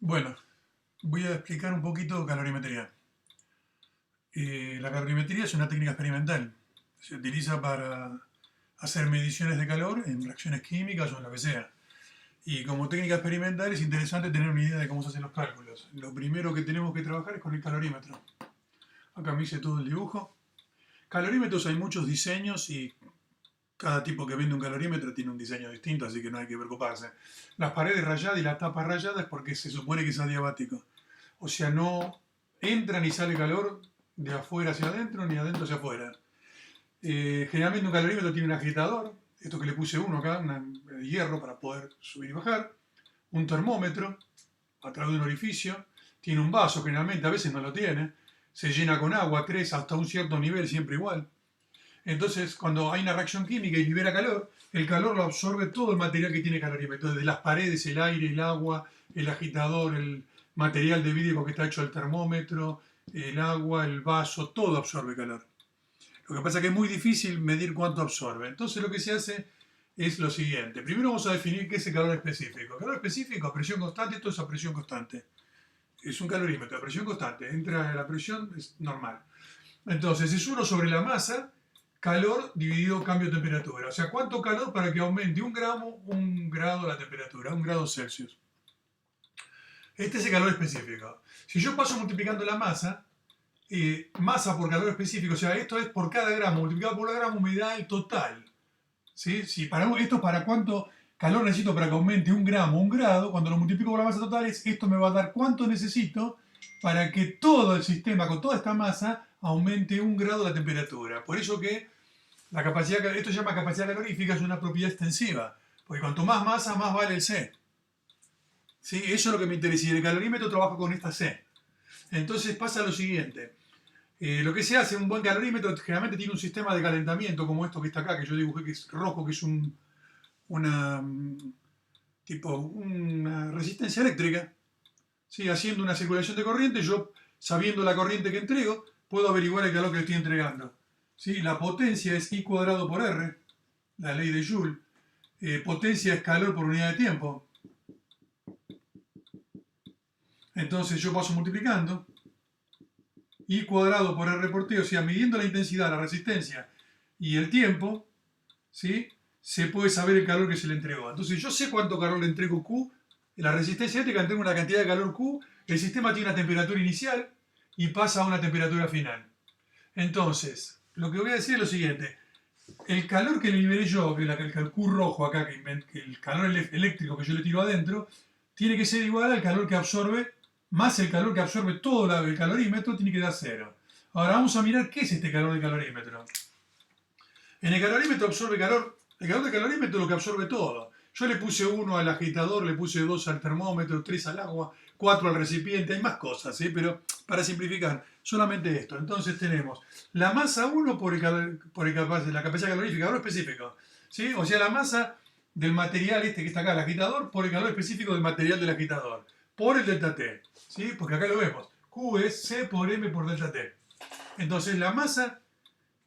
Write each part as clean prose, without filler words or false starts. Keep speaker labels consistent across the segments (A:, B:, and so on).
A: Bueno, voy a explicar un poquito calorimetría. La calorimetría es una técnica experimental. Se utiliza para hacer mediciones de calor en reacciones químicas o en lo que sea. Y como técnica experimental es interesante tener una idea de cómo se hacen los cálculos. Lo primero que tenemos que trabajar es con el calorímetro. Acá me hice todo el dibujo. Calorímetros hay muchos diseños y cada tipo que vende un calorímetro tiene un diseño distinto, así que no hay que preocuparse. Las paredes rayadas y la tapa rayada es porque se supone que es adiabático. O sea, no entra ni sale calor de afuera hacia adentro ni adentro hacia afuera. Generalmente un calorímetro tiene un agitador, esto que le puse uno acá, de hierro para poder subir y bajar, un termómetro a través de un orificio, tiene un vaso, generalmente a veces no lo tiene, se llena con agua, crece hasta un cierto nivel, siempre igual. Entonces, cuando hay una reacción química y libera calor, el calor lo absorbe todo el material que tiene calorímetro, desde las paredes, el aire, el agua, el agitador, el material de vidrio con que está hecho el termómetro, el agua, el vaso, todo absorbe calor. Lo que pasa es que es muy difícil medir cuánto absorbe. Entonces lo que se hace es lo siguiente. Primero vamos a definir qué es el calor específico. El calor específico a presión constante, esto es a presión constante. Es un calorímetro a presión constante. Entra la presión, es normal. Entonces es 1 sobre la masa, calor dividido cambio de temperatura. O sea, ¿cuánto calor para que aumente 1 gramo, 1 grado la temperatura, 1 grado Celsius? Este es el calor específico. Si yo paso multiplicando la masa, masa por calor específico, o sea, esto es por cada gramo, multiplicado por la gramo me da el total. ¿Sí? Si esto es para cuánto calor necesito para que aumente 1 gramo, 1 grado, cuando lo multiplico por la masa total, esto me va a dar cuánto necesito para que todo el sistema con toda esta masa aumente 1 grado la temperatura. Por eso que la capacidad, esto se llama capacidad calorífica, es una propiedad extensiva, porque cuanto más masa, más vale el C. ¿Sí? Eso es lo que me interesa, y el calorímetro trabaja con esta C. Entonces pasa lo siguiente. Lo que se hace en un buen calorímetro generalmente tiene un sistema de calentamiento como esto que está acá, que yo dibujé, que es rojo, que es una, una resistencia eléctrica. ¿Sí? Haciendo una circulación de corriente, yo, sabiendo la corriente que entrego, puedo averiguar el calor que le estoy entregando. ¿Sí? La potencia es I cuadrado por R, la ley de Joule. Potencia es calor por unidad de tiempo. Entonces yo paso multiplicando. I cuadrado por R por T, o sea, midiendo la intensidad, la resistencia y el tiempo, ¿sí? Se puede saber el calor que se le entregó. Entonces yo sé cuánto calor le entrego Q, la resistencia eléctrica entrega una cantidad de calor Q, el sistema tiene una temperatura inicial y pasa a una temperatura final. Entonces, lo que voy a decir es lo siguiente. El calor que le liberé yo, que el Q rojo acá, que el calor eléctrico que yo le tiro adentro, tiene que ser igual al calor que absorbe, más el calor que absorbe todo el calorímetro, tiene que dar 0. Ahora vamos a mirar qué es este calor del calorímetro. En el calorímetro absorbe calor, el calor del calorímetro es lo que absorbe todo. Yo le puse 1 al agitador, le puse 2 al termómetro, 3 al agua, 4 al recipiente, hay más cosas, ¿sí? Pero para simplificar, solamente esto. Entonces tenemos la masa 1 por la capacidad calorífica, calor específico, ¿sí? O sea, la masa del material este que está acá, el agitador, por el calor específico del material del agitador, por el delta T, ¿sí? Porque acá lo vemos, Q es C por M por delta T. Entonces la masa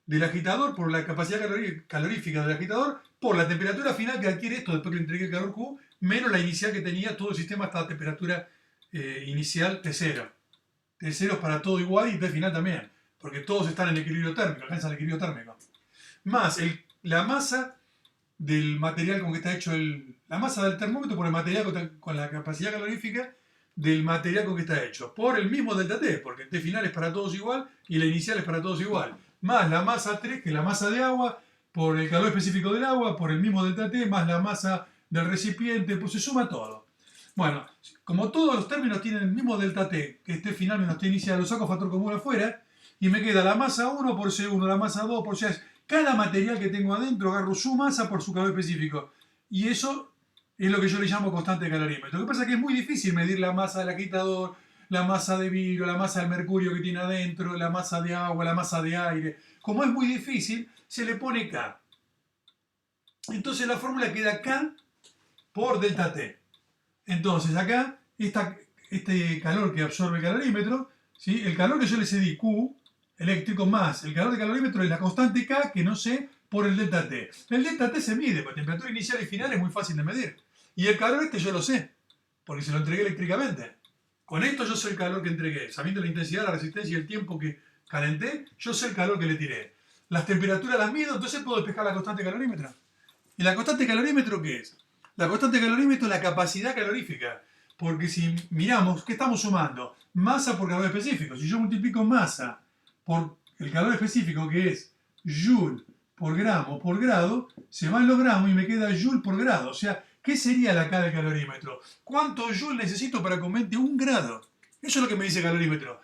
A: del agitador por la capacidad calorífica del agitador por la temperatura final que adquiere esto después que le entregué el calor Q, menos la inicial que tenía todo el sistema hasta la temperatura inicial T0. T0 es para todo igual y T final también, porque todos están en equilibrio térmico, alcanzan el equilibrio térmico. Más la masa del material con que está hecho la masa del termómetro por el material con la capacidad calorífica del material con que está hecho, por el mismo delta T, porque el T final es para todos igual y la inicial es para todos igual, más la masa 3, que es la masa de agua, por el calor específico del agua, por el mismo delta T, más la masa del recipiente, pues se suma todo. Bueno, como todos los términos tienen el mismo delta T, que T final menos T inicial, lo saco factor común afuera, y me queda la masa 1 por C1, la masa 2 por C2. Cada material que tengo adentro agarro su masa por su calor específico. Y eso es lo que yo le llamo constante de calorímetro. Lo que pasa es que es muy difícil medir la masa del agitador, la masa de vidrio, la masa del mercurio que tiene adentro, la masa de agua, la masa de aire. Como es muy difícil, se le pone K. Entonces la fórmula queda K por delta T. Entonces acá, este calor que absorbe el calorímetro, ¿sí? El calor que yo le cedí, Q, eléctrico, más el calor del calorímetro es la constante K, que no sé, por el delta T. El delta T se mide, porque temperatura inicial y final es muy fácil de medir. Y el calor este yo lo sé, porque se lo entregué eléctricamente. Con esto yo sé el calor que entregué. Sabiendo la intensidad, la resistencia y el tiempo que calenté, yo sé el calor que le tiré. Las temperaturas las mido, entonces puedo despejar la constante calorímetro. ¿Y la constante calorímetro qué es? La constante calorímetro es la capacidad calorífica. Porque si miramos, ¿qué estamos sumando? Masa por calor específico. Si yo multiplico masa por el calor específico, que es joule por gramo por grado, se van los gramos y me queda joule por grado. O sea, ¿qué sería la K del calorímetro? ¿Cuánto joule necesito para que aumente 1 grado? Eso es lo que me dice el calorímetro.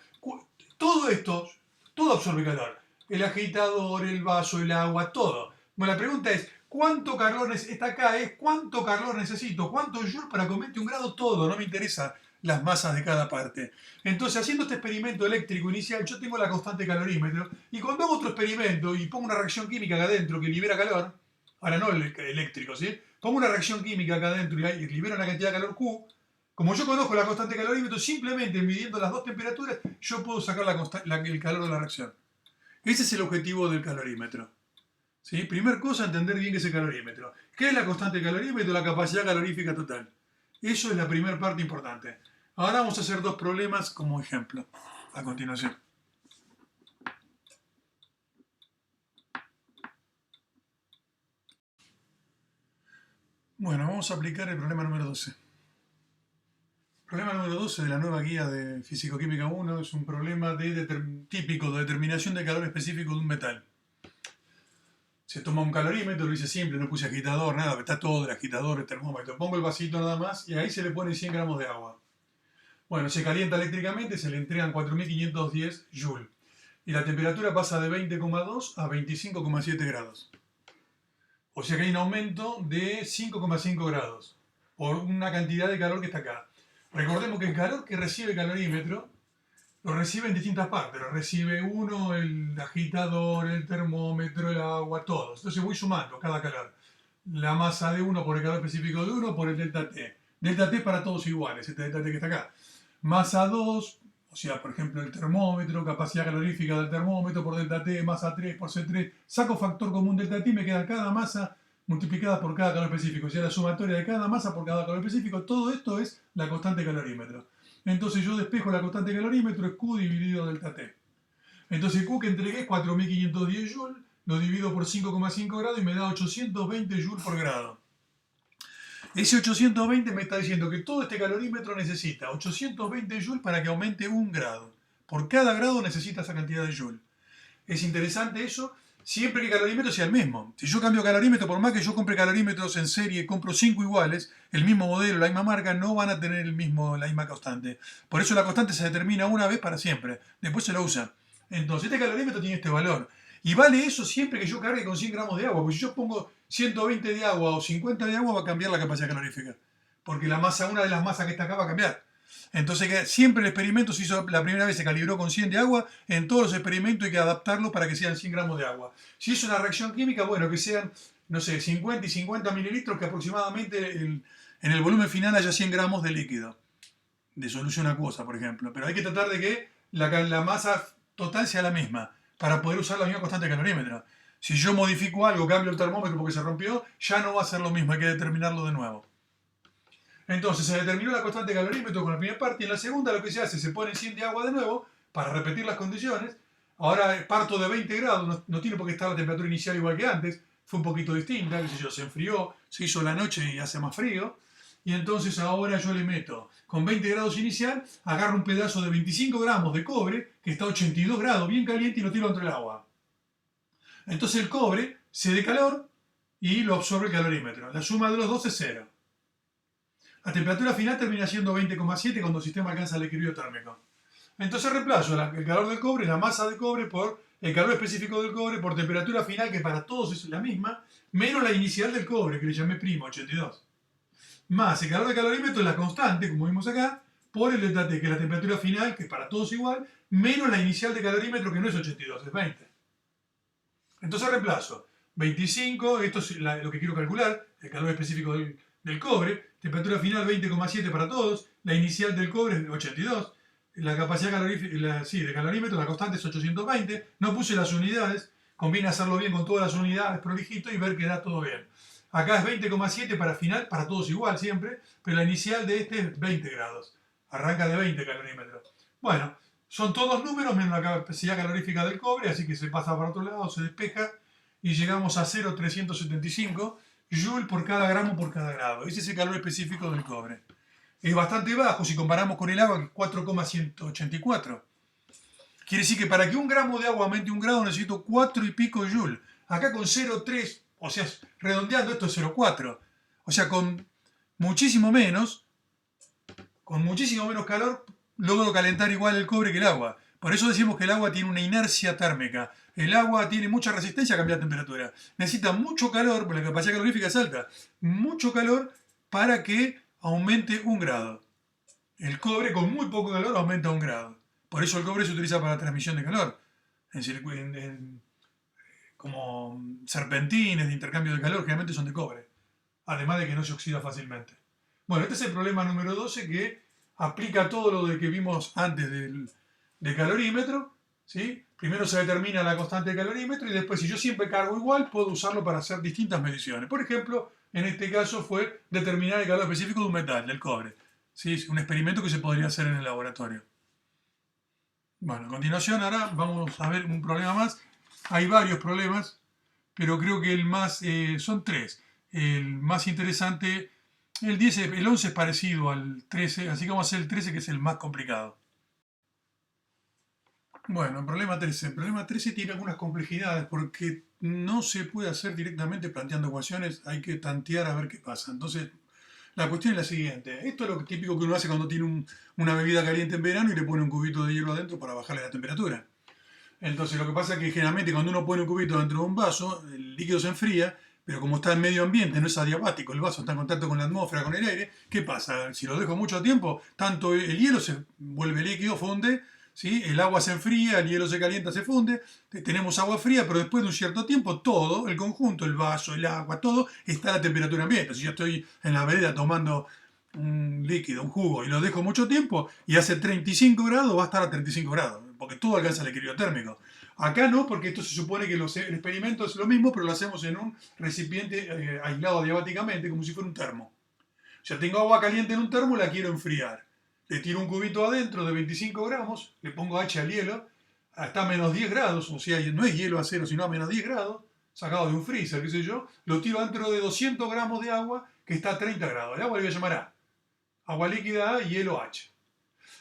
A: Todo esto, todo absorbe calor. El agitador, el vaso, el agua, todo. Bueno, la pregunta es, ¿cuánto calor necesito? Esta K es ¿cuánto calor necesito? ¿Cuánto joule para que aumente 1 grado? Todo, no me interesa las masas de cada parte. Entonces, haciendo este experimento eléctrico inicial, yo tengo la constante calorímetro, y cuando hago otro experimento y pongo una reacción química acá adentro que libera calor, ahora no el eléctrico, ¿sí? Pongo una reacción química acá adentro y libera una cantidad de calor Q, como yo conozco la constante calorímetro, simplemente midiendo las dos temperaturas, yo puedo sacar el calor de la reacción. Ese es el objetivo del calorímetro. ¿Sí? Primer cosa, entender bien qué es el calorímetro. ¿Qué es la constante calorímetro? La capacidad calorífica total. Eso es la primera parte importante. Ahora vamos a hacer dos problemas como ejemplo, a continuación. Bueno, vamos a aplicar el problema número 12. El problema número 12 de la nueva guía de Físico-Química 1 es un problema típico de determinación de calor específico de un metal. Se toma un calorímetro, lo hice simple, no puse agitador, nada, está todo el agitador, el termómetro. Pongo el vasito nada más y ahí se le pone 100 gramos de agua. Bueno, se calienta eléctricamente, se le entregan 4.510 joules. Y la temperatura pasa de 20,2 a 25,7 grados. O sea que hay un aumento de 5,5 grados por una cantidad de calor que está acá. Recordemos que el calor que recibe el calorímetro lo recibe en distintas partes. Lo recibe uno, el agitador, el termómetro, el agua, todos. Entonces voy sumando cada calor. La masa de uno por el calor específico de uno por el delta T. Delta T para todos iguales, este delta T que está acá. Masa 2, o sea, por ejemplo, el termómetro, capacidad calorífica del termómetro por delta T, masa 3 por C3. Saco factor común delta T y me queda cada masa multiplicada por cada calor específico. O sea, la sumatoria de cada masa por cada calor específico. Todo esto es la constante calorímetro. Entonces yo despejo la constante calorímetro, es Q dividido delta T. Entonces Q que entregué es 4.510 joules, lo divido por 5,5 grados y me da 820 joules por grado. Ese 820 me está diciendo que todo este calorímetro necesita 820 joules para que aumente 1 grado. Por cada grado necesita esa cantidad de joules. Es interesante eso, siempre que el calorímetro sea el mismo. Si yo cambio calorímetro, por más que yo compre calorímetros en serie, compro 5 iguales, el mismo modelo, la misma marca, no van a tener la misma constante. Por eso la constante se determina una vez para siempre. Después se la usa. Entonces este calorímetro tiene este valor. Y vale eso siempre que yo cargue con 100 gramos de agua. Porque si yo pongo 120 de agua o 50 de agua, va a cambiar la capacidad calorífica. Porque la masa, una de las masas que está acá va a cambiar. Entonces siempre el experimento se hizo, la primera vez se calibró con 100 de agua, en todos los experimentos hay que adaptarlo para que sean 100 gramos de agua. Si es una reacción química, bueno, que sean, no sé, 50 y 50 mililitros, que aproximadamente en el volumen final haya 100 gramos de líquido, de solución acuosa, por ejemplo. Pero hay que tratar de que la masa total sea la misma, para poder usar la misma constante de calorímetro. Si yo modifico algo, cambio el termómetro porque se rompió, ya no va a ser lo mismo, hay que determinarlo de nuevo. Entonces se determinó la constante de calorímetro con la primera parte y en la segunda lo que se hace, se pone 100 de agua de nuevo para repetir las condiciones. Ahora parto de 20 grados, no tiene por qué estar la temperatura inicial igual que antes, fue un poquito distinta, se enfrió, se hizo la noche y hace más frío. Y entonces ahora yo le meto, con 20 grados inicial, agarro un pedazo de 25 gramos de cobre, que está a 82 grados, bien caliente, y lo tiro entre el agua. Entonces el cobre cede calor y lo absorbe el calorímetro. La suma de los dos es 0. La temperatura final termina siendo 20,7 cuando el sistema alcanza el equilibrio térmico. Entonces reemplazo el calor del cobre, la masa de cobre, por el calor específico del cobre, por temperatura final, que para todos es la misma, menos la inicial del cobre, que le llamé primo, 82. Más el calor del calorímetro, la constante, como vimos acá, por el delta T, que es la temperatura final, que es para todos igual, menos la inicial de calorímetro, que no es 82, es 20. Entonces reemplazo 25, esto es lo que quiero calcular, el calor específico del cobre, temperatura final 20,7 para todos, la inicial del cobre es 82, la capacidad calorífica, de calorímetro, la constante es 820, no puse las unidades, conviene hacerlo bien con todas las unidades, prolijito, y ver que da todo bien. Acá es 20,7 para final, para todos igual siempre, pero la inicial de este es 20 grados. Arranca de 20 calorímetros. Bueno, son todos números menos la capacidad calorífica del cobre, así que se pasa para otro lado, se despeja y llegamos a 0,375 Joule por cada gramo por cada grado. Ese es el calor específico del cobre. Es bastante bajo si comparamos con el agua, que es 4,184. Quiere decir que para que un gramo de agua aumente un grado necesito 4 y pico Joule. Acá con 0,3, o sea, redondeando esto es 0,4. O sea, con muchísimo menos calor, logro calentar igual el cobre que el agua. Por eso decimos que el agua tiene una inercia térmica. El agua tiene mucha resistencia a cambiar de temperatura. Necesita mucho calor, porque la capacidad calorífica es alta, mucho calor para que aumente un grado. El cobre con muy poco calor aumenta un grado. Por eso el cobre se utiliza para la transmisión de calor. Como serpentines de intercambio de calor, generalmente son de cobre. Además de que no se oxida fácilmente. Bueno, este es el problema número 12 que aplica todo lo de que vimos antes del calorímetro. ¿Sí? Primero se determina la constante de calorímetro y después, si yo siempre cargo igual, puedo usarlo para hacer distintas mediciones. Por ejemplo, en este caso fue determinar el calor específico de un metal, del cobre. ¿Sí? Es un experimento que se podría hacer en el laboratorio. Bueno, a continuación ahora vamos a ver un problema más. Hay varios problemas, pero creo que el más, son tres. El más interesante, el 11 es parecido al 13, así que vamos a hacer el 13, que es el más complicado. Bueno, el problema 13. El problema 13 tiene algunas complejidades porque no se puede hacer directamente planteando ecuaciones, hay que tantear a ver qué pasa. Entonces, la cuestión es la siguiente. Esto es lo típico que uno hace cuando tiene una bebida caliente en verano y le pone un cubito de hielo adentro para bajarle la temperatura. Entonces lo que pasa es que generalmente cuando uno pone un cubito dentro de un vaso, el líquido se enfría, pero como está en medio ambiente, no es adiabático, el vaso está en contacto con la atmósfera, con el aire, ¿qué pasa? Si lo dejo mucho tiempo, tanto el hielo se vuelve líquido, funde, ¿sí? El agua se enfría, el hielo se calienta, se funde, tenemos agua fría, pero después de un cierto tiempo todo, el conjunto, el vaso, el agua, todo, está a la temperatura ambiente. Si yo estoy en la vereda tomando un líquido, un jugo, y lo dejo mucho tiempo, y hace 35 grados, va a estar a 35 grados, porque todo alcanza el equilibrio térmico. Acá no, porque esto se supone que el experimento es lo mismo, pero lo hacemos en un recipiente aislado adiabáticamente, como si fuera un termo. O sea, tengo agua caliente en un termo, la quiero enfriar. Le tiro un cubito adentro de 25 gramos, le pongo H al hielo, hasta menos 10 grados, o sea, no es hielo a cero, sino a menos 10 grados, sacado de un freezer, qué sé yo, lo tiro dentro de 200 gramos de agua, que está a 30 grados. El agua le voy a llamar A. Agua líquida A y hielo H.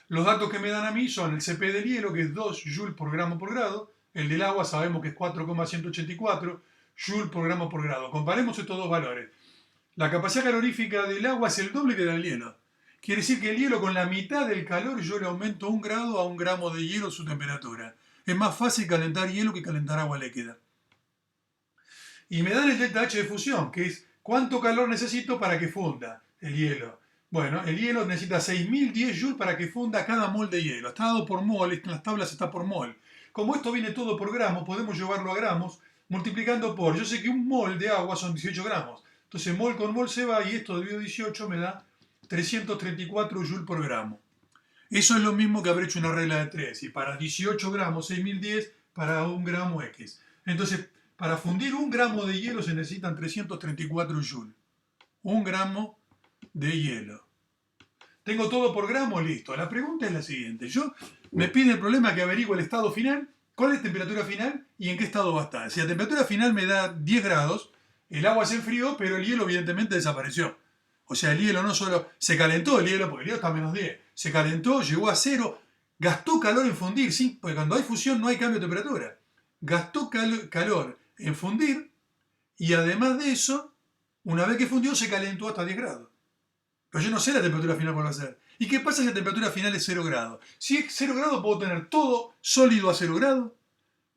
A: Los datos que me dan a mí son el CP del hielo, que es 2 Joule por gramo por grado. El del agua sabemos que es 4,184 Joule por gramo por grado. Comparemos estos dos valores. La capacidad calorífica del agua es el doble que la del hielo. Quiere decir que el hielo con la mitad del calor yo le aumento 1 grado a 1 gramo de hielo su temperatura. Es más fácil calentar hielo que calentar agua líquida. Y me dan el delta H de fusión, que es cuánto calor necesito para que funda el hielo. Bueno, el hielo necesita 6010 joules para que funda cada mol de hielo. Está dado por mol, en las tablas está por mol. Como esto viene todo por gramos, podemos llevarlo a gramos multiplicando por... Yo sé que un mol de agua son 18 gramos. Entonces mol con mol se va y esto dividido 18 me da 334 joules por gramo. Eso es lo mismo que haber hecho una regla de 3. Y para 18 gramos, 6010, para 1 gramo X. Entonces, para fundir 1 gramo de hielo se necesitan 334 joules. 1 gramo de hielo. Tengo todo por gramo, listo. La pregunta es la siguiente. Me pide el problema que averigüe el estado final, cuál es la temperatura final y en qué estado va a estar. Si la temperatura final me da 10 grados, el agua se enfrió, pero el hielo evidentemente desapareció. O sea, el hielo no solo se calentó el hielo, porque el hielo está a menos 10. Se calentó, llegó a 0, gastó calor en fundir, ¿sí? Porque cuando hay fusión no hay cambio de temperatura. Gastó calor en fundir y además de eso, una vez que fundió se calentó hasta 10 grados. Pero yo no sé la temperatura final cuál va a ser. ¿Y qué pasa si la temperatura final es 0 grados? Si es 0 grados puedo tener todo sólido a 0 grados,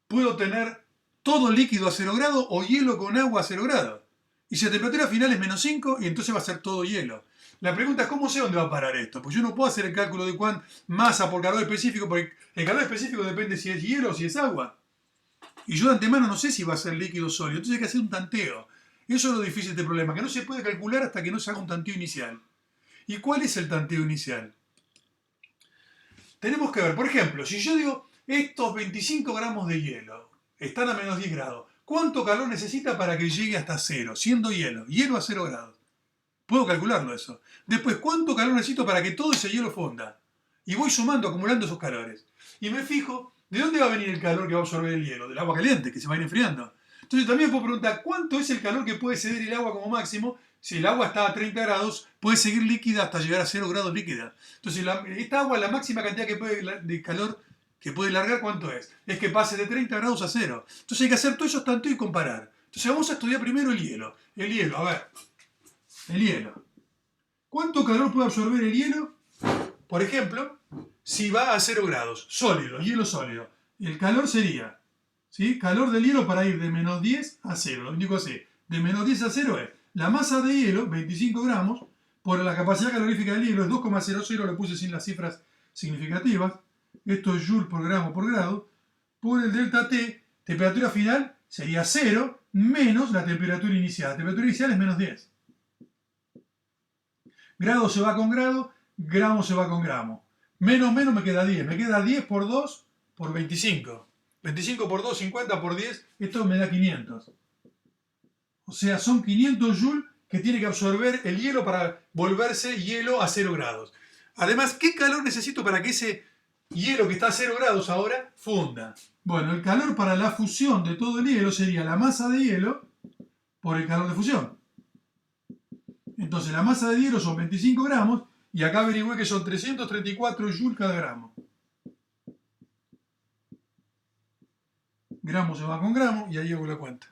A: puedo tener todo líquido a 0 grados o hielo con agua a 0 grados. Y si la temperatura final es menos 5, y entonces va a ser todo hielo. La pregunta es ¿cómo sé dónde va a parar esto? Pues yo no puedo hacer el cálculo de cuán masa por calor específico, porque el calor específico depende si es hielo o si es agua. Y yo de antemano no sé si va a ser líquido o sólido, entonces hay que hacer un tanteo. Eso es lo difícil de este problema, que no se puede calcular hasta que no se haga un tanteo inicial. ¿Y cuál es el tanteo inicial? Tenemos que ver, por ejemplo, si yo digo estos 25 gramos de hielo están a menos 10 grados, ¿cuánto calor necesita para que llegue hasta 0, siendo hielo? Hielo a 0 grados. Puedo calcularlo eso. Después, ¿cuánto calor necesito para que todo ese hielo funda? Y voy sumando, acumulando esos calores. Y me fijo, ¿de dónde va a venir el calor que va a absorber el hielo? Del agua caliente, que se va a ir enfriando. Entonces también puedo preguntar, ¿cuánto es el calor que puede ceder el agua como máximo? Si el agua está a 30 grados, puede seguir líquida hasta llegar a 0 grados líquida. Entonces, esta agua, la máxima cantidad de calor que puede largar, ¿cuánto es? Es que pase de 30 grados a 0. Entonces hay que hacer todos esos tantos y comparar. Entonces vamos a estudiar primero el hielo. El hielo, a ver. El hielo. ¿Cuánto calor puede absorber el hielo? Por ejemplo, si va a 0 grados, sólido, hielo sólido. El calor sería, ¿sí? Calor del hielo para ir de menos 10 a 0. Lo indico así. De menos 10 a 0 es la masa de hielo, 25 gramos, por la capacidad calorífica del hielo es 2,00, lo puse sin las cifras significativas. Esto es joule por gramo por grado. Por el delta T, temperatura final sería 0 menos la temperatura inicial. La temperatura inicial es menos 10. Grado se va con grado, gramo se va con gramo. Menos me queda 10. Me queda 10 por 2 por 25. 25 por 2, 50 por 10. Esto me da 500. O sea, son 500 joules que tiene que absorber el hielo para volverse hielo a 0 grados. Además, ¿qué calor necesito para que ese hielo que está a 0 grados ahora funda? Bueno, el calor para la fusión de todo el hielo sería la masa de hielo por el calor de fusión. Entonces la masa de hielo son 25 gramos y acá averigüé que son 334 joules cada gramo. Gramo se va con gramo y ahí hago la cuenta.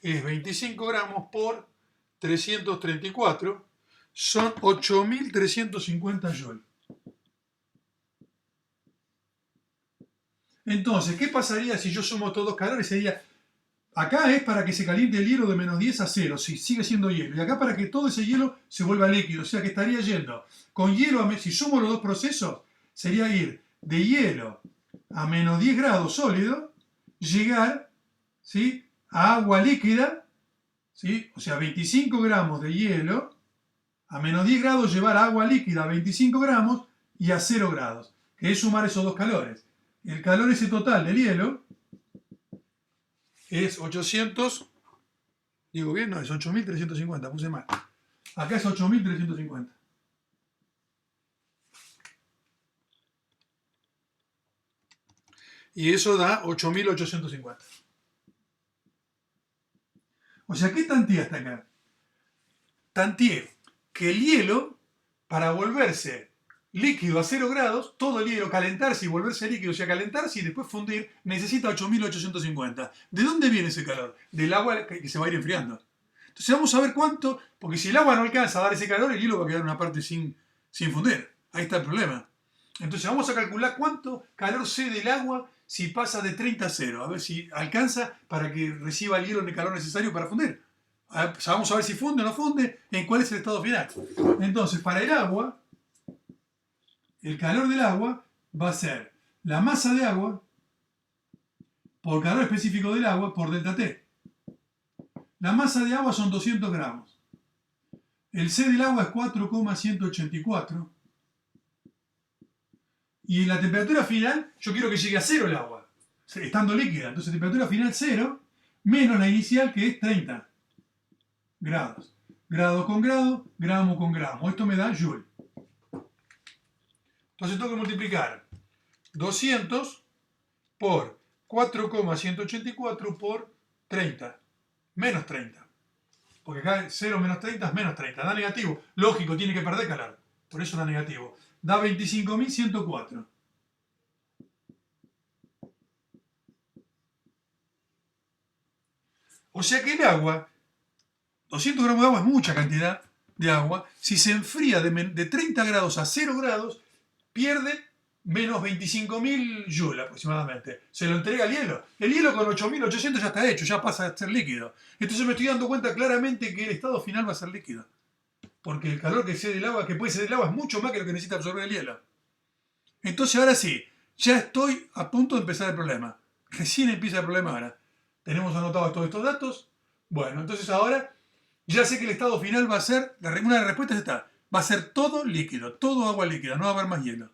A: Es 25 gramos por 334, son 8.350 joules. Entonces, ¿qué pasaría si yo sumo todos los calores? Sería, acá es para que se caliente el hielo de menos 10 a 0, si sigue siendo hielo. Y acá para que todo ese hielo se vuelva líquido. O sea que estaría yendo con hielo, si sumo los dos procesos, sería ir de hielo a menos 10 grados sólido, llegar, ¿sí?, a agua líquida, ¿sí? O sea, 25 gramos de hielo, a menos 10 grados llevar agua líquida a 25 gramos y a 0 grados, que es sumar esos dos calores. El calor ese total del hielo es 800, digo bien, no, es 8.350, puse mal. Acá es 8.350. Y eso da 8.850. O sea, ¿qué tanteé hasta acá? Tanteé que el hielo, para volverse líquido a 0 grados, todo el hielo, calentarse y volverse líquido, o sea, calentarse y después fundir, necesita 8.850. ¿De dónde viene ese calor? Del agua que se va a ir enfriando. Entonces vamos a ver cuánto, porque si el agua no alcanza a dar ese calor, el hielo va a quedar en una parte sin fundir. Ahí está el problema. Entonces vamos a calcular cuánto calor cede el agua si pasa de 30 a 0. A ver si alcanza para que reciba el hielo el calor necesario para fundir. O sea, vamos a ver si funde o no funde, en cuál es el estado final. Entonces, para el agua, el calor del agua va a ser la masa de agua por calor específico del agua por delta T. La masa de agua son 200 gramos. El C del agua es 4,184. Y la temperatura final, yo quiero que llegue a 0 el agua, estando líquida. Entonces, temperatura final 0, menos la inicial que es 30 grados. Grado con grado, gramo con gramo. Esto me da joule. Entonces tengo que multiplicar 200 por 4,184 por 30. Menos 30. Porque acá 0 menos 30 es menos 30. Da negativo. Lógico, tiene que perder calor. Por eso da negativo. Da 25.104. O sea que el agua, 200 gramos de agua es mucha cantidad de agua. Si se enfría de 30 grados a 0 grados, pierde menos 25.000 joules aproximadamente. Se lo entrega al hielo. El hielo con 8.800 ya está hecho, ya pasa a ser líquido. Entonces me estoy dando cuenta claramente que el estado final va a ser líquido. Porque el calor que cede el agua, que puede ceder el agua, es mucho más que lo que necesita absorber el hielo. Entonces ahora sí, ya estoy a punto de empezar el problema. Recién empieza el problema ahora. Tenemos anotados todos estos datos. Bueno, entonces ahora ya sé que el estado final va a ser, una de las respuestas está, va a ser todo líquido, todo agua líquida, no va a haber más hielo.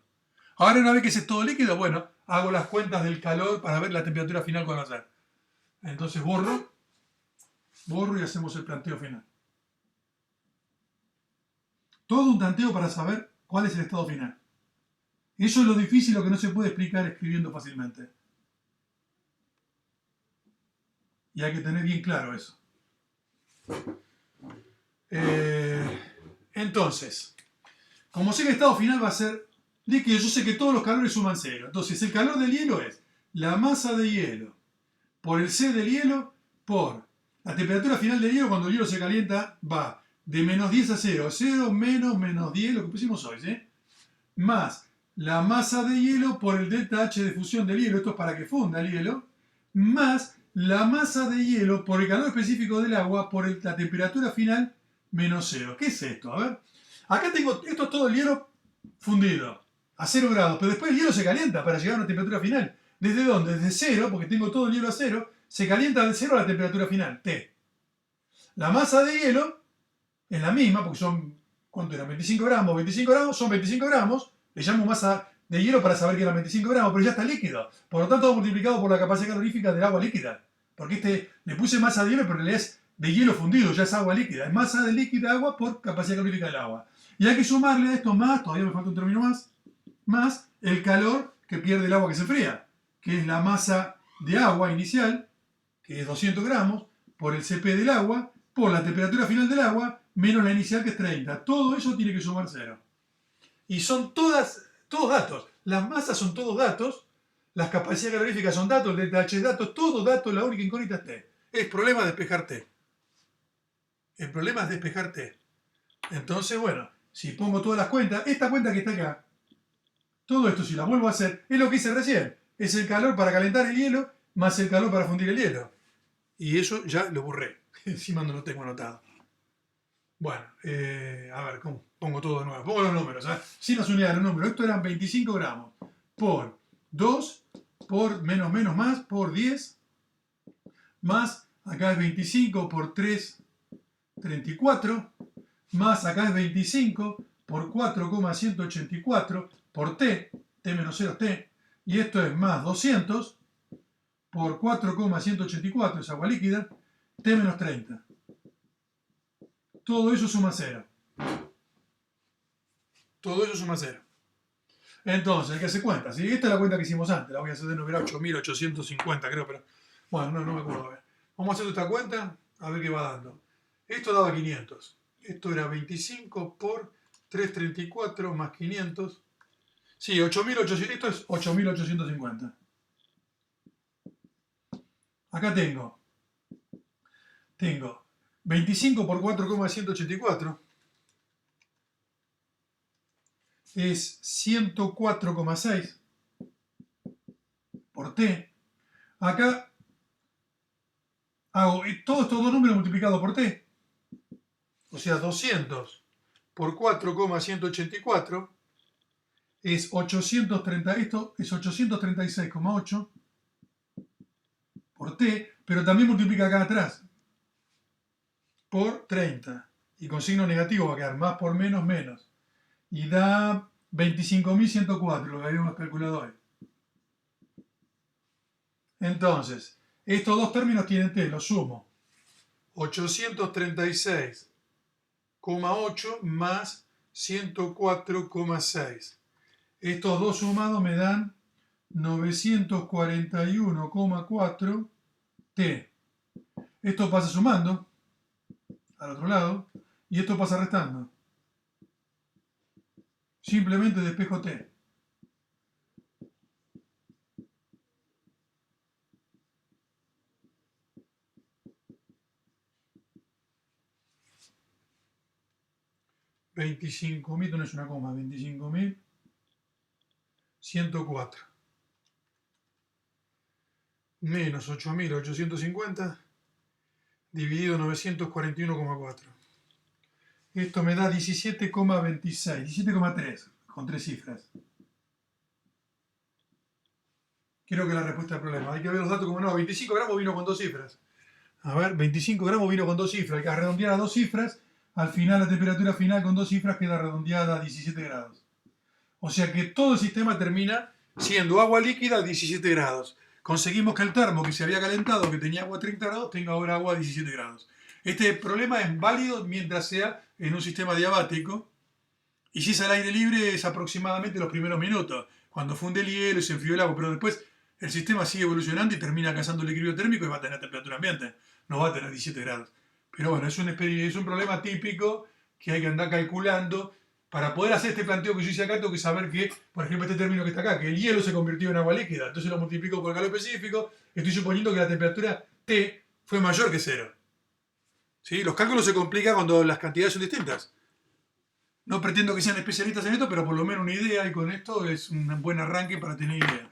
A: Ahora una vez que es todo líquido, bueno, hago las cuentas del calor para ver la temperatura final cuál va a ser. Entonces borro y hacemos el planteo final. Todo un tanteo para saber cuál es el estado final. Eso es lo difícil, lo que no se puede explicar escribiendo fácilmente. Y hay que tener bien claro eso. Entonces, como sé que el estado final va a ser líquido, yo sé que todos los calores suman cero. Entonces, el calor del hielo es la masa de hielo por el C del hielo por la temperatura final del hielo. Cuando el hielo se calienta va de menos 10 a 0, 0 menos 10, lo que pusimos hoy, ¿sí? Más la masa de hielo por el delta H de fusión del hielo, esto es para que funda el hielo, más la masa de hielo por el calor específico del agua por la temperatura final menos 0. ¿Qué es esto? A ver. Acá tengo, esto es todo el hielo fundido a 0 grados, pero después el hielo se calienta para llegar a una temperatura final. ¿Desde dónde? Desde 0, porque tengo todo el hielo a 0, se calienta de 0 a la temperatura final, T. La masa de hielo es la misma, porque son, ¿cuánto eran? 25 gramos, 25 gramos, son 25 gramos, le llamo masa de hielo para saber que eran 25 gramos, pero ya está líquido. Por lo tanto, multiplicado por la capacidad calorífica del agua líquida. Porque le puse masa de hielo, pero en realidad es de hielo fundido, ya es agua líquida. Es masa de líquida agua por capacidad calorífica del agua. Y hay que sumarle a esto más, todavía me falta un término más el calor que pierde el agua que se enfría, que es la masa de agua inicial, que es 200 gramos, por el Cp del agua, por la temperatura final del agua, menos la inicial que es 30. Todo eso tiene que sumar 0. Y son todos datos. Las masas son todos datos, las capacidades caloríficas son datos, el delta H es datos, todo datos, la única incógnita es T. El problema es despejar T. El problema es despejar T. Entonces, bueno, si pongo todas las cuentas, esta cuenta que está acá, todo esto si la vuelvo a hacer, es lo que hice recién. Es el calor para calentar el hielo más el calor para fundir el hielo. Y eso ya lo borré. Encima no lo tengo anotado. Bueno, a ver, ¿cómo? Pongo todo de nuevo. Pongo los números, ¿eh? Sin las unidades, los números. Esto eran 25 gramos por 2, por menos más, por 10, más acá es 25 por 3, 34, más acá es 25 por 4,184 por T menos 0 T, y esto es más 200 por 4,184, es agua líquida, T menos 30. Todo eso suma 0. Todo eso suma 0. Entonces, hay que hacer cuentas. ¿Sí? Esta es la cuenta que hicimos antes. La voy a hacer de nuevo, era 8.850, creo, pero bueno, no me acuerdo. A ver. Vamos a hacer esta cuenta, a ver qué va dando. Esto daba 500. Esto era 25 por 334 más 500. Sí, 8.800. Esto es 8.850. Acá tengo 25 por 4,184 es 104,6 por T. Acá hago todos estos dos números multiplicados por T. O sea, 200 por 4,184 es 830. Esto es 836,8 por T, pero también multiplica acá atrás por 30. Y con signo negativo va a quedar más por menos, menos. Y da 25.104, lo que habíamos calculado hoy. Entonces, estos dos términos tienen T, los sumo. 836,8 más 104,6. Estos dos sumados me dan 941,4 T. Esto pasa sumando al otro lado y esto pasa restando. Simplemente despejo T. $25.000, no es una coma, 25.104 menos 8.850 dividido 941,4. Esto me da 17,26, 17,3 con 3 cifras. Creo que la respuesta al problema. Hay que ver los datos como no. 25 gramos vino con 2 cifras. A ver, 25 gramos vino con 2 cifras. Hay que redondear a 2 cifras. Al final, la temperatura final con 2 cifras queda redondeada a 17 grados. O sea que todo el sistema termina siendo agua líquida a 17 grados. Conseguimos que el termo que se había calentado, que tenía agua a 30 grados, tenga ahora agua a 17 grados. Este problema es válido mientras sea en un sistema diabático Y si es al aire libre es aproximadamente los primeros minutos, cuando funde el hielo y se enfrió el agua, pero después el sistema sigue evolucionando y termina alcanzando el equilibrio térmico y va a tener temperatura ambiente, no va a tener 17 grados. Pero bueno, es un problema típico que hay que andar calculando. Para poder hacer este planteo que yo hice acá, tengo que saber que, por ejemplo, este término que está acá, que el hielo se convirtió en agua líquida, entonces lo multiplico por el calor específico, estoy suponiendo que la temperatura T fue mayor que cero. ¿Sí? Los cálculos se complican cuando las cantidades son distintas. No pretendo que sean especialistas en esto, pero por lo menos una idea, y con esto es un buen arranque para tener idea.